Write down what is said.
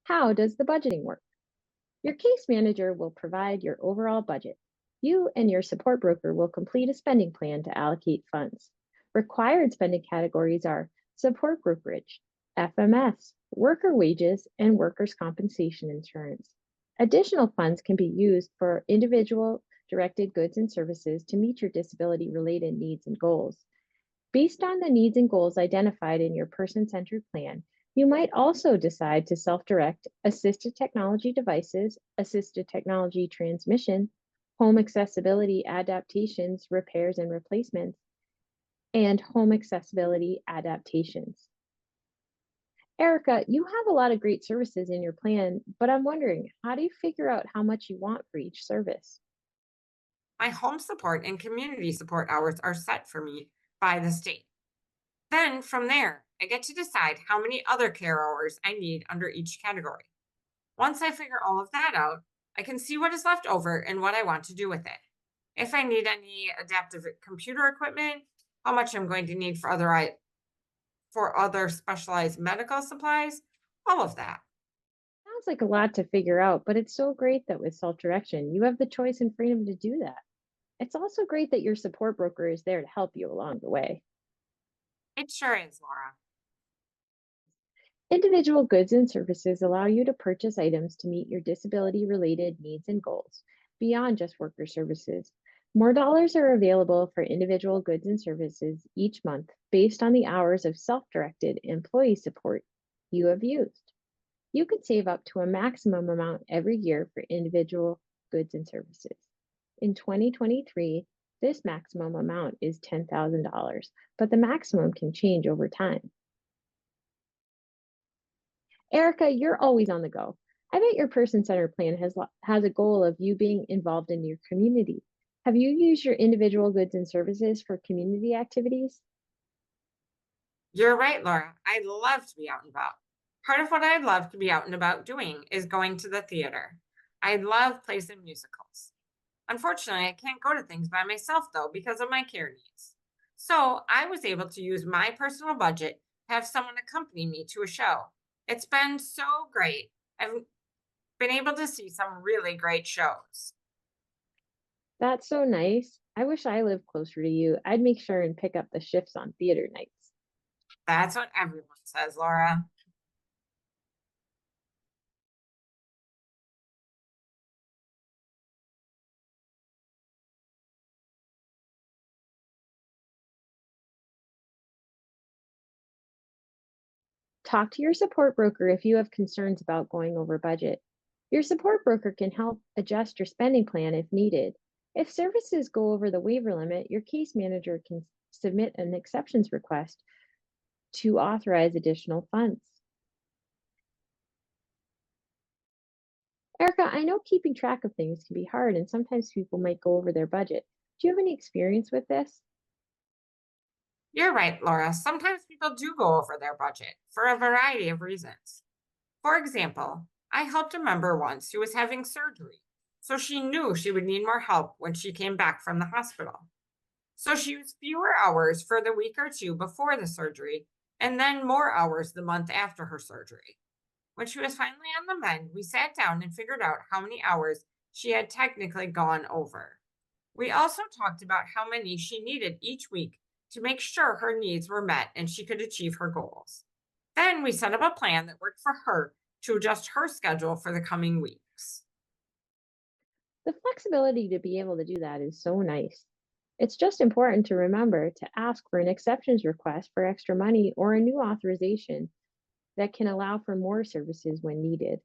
How does the budgeting work? Your case manager will provide your overall budget. You and your support broker will complete a spending plan to allocate funds. Required spending categories are support brokerage, FMS, worker wages, and workers' compensation insurance. Additional funds can be used for individual directed goods and services to meet your disability related needs and goals. Based on the needs and goals identified in your person centered plan, you might also decide to self direct assisted technology devices, assisted technology transmission, home accessibility adaptations, repairs and replacements, and home accessibility adaptations. Erica, you have a lot of great services in your plan, but I'm wondering, how do you figure out how much you want for each service? My home support and community support hours are set for me by the state. Then from there, I get to decide how many other care hours I need under each category. Once I figure all of that out, I can see what is left over and what I want to do with it. If I need any adaptive computer equipment, how much I'm going to need for other specialized medical supplies, all of that. Sounds like a lot to figure out, but it's so great that with self direction, you have the choice and freedom to do that. It's also great that your support broker is there to help you along the way. It sure is, Laura. Individual goods and services allow you to purchase items to meet your disability related needs and goals beyond just worker services. More dollars are available for individual goods and services each month based on the hours of self directed employee support you have used. You can save up to a maximum amount every year for individual goods and services. In 2023, this maximum amount is $10,000, but the maximum can change over time. Erica, you're always on the go. I bet your person-centered plan has a goal of you being involved in your community. Have you used your individual goods and services for community activities? You're right, Laura. I love to be out and about. Part of what I love to be out and about doing is going to the theater. I love plays and musicals. Unfortunately, I can't go to things by myself though because of my care needs. So I was able to use my personal budget to have someone accompany me to a show. It's been so great. I've been able to see some really great shows. That's so nice. I wish I lived closer to you. I'd make sure and pick up the shifts on theater nights. That's what everyone says, Laura. Talk to your support broker if you have concerns about going over budget. Your support broker can help adjust your spending plan if needed. If services go over the waiver limit, your case manager can submit an exceptions request to authorize additional funds. Erica, I know keeping track of things can be hard and sometimes people might go over their budget. Do you have any experience with this? You're right, Laura. Sometimes people do go over their budget for a variety of reasons. For example, I helped a member once who was having surgery, so she knew she would need more help when she came back from the hospital. So she used fewer hours for the week or two before the surgery, and then more hours the month after her surgery. When she was finally on the mend, we sat down and figured out how many hours she had technically gone over. We also talked about how many she needed each week to make sure her needs were met and she could achieve her goals. Then we set up a plan that worked for her to adjust her schedule for the coming weeks. The flexibility to be able to do that is so nice. It's just important to remember to ask for an exceptions request for extra money or a new authorization that can allow for more services when needed.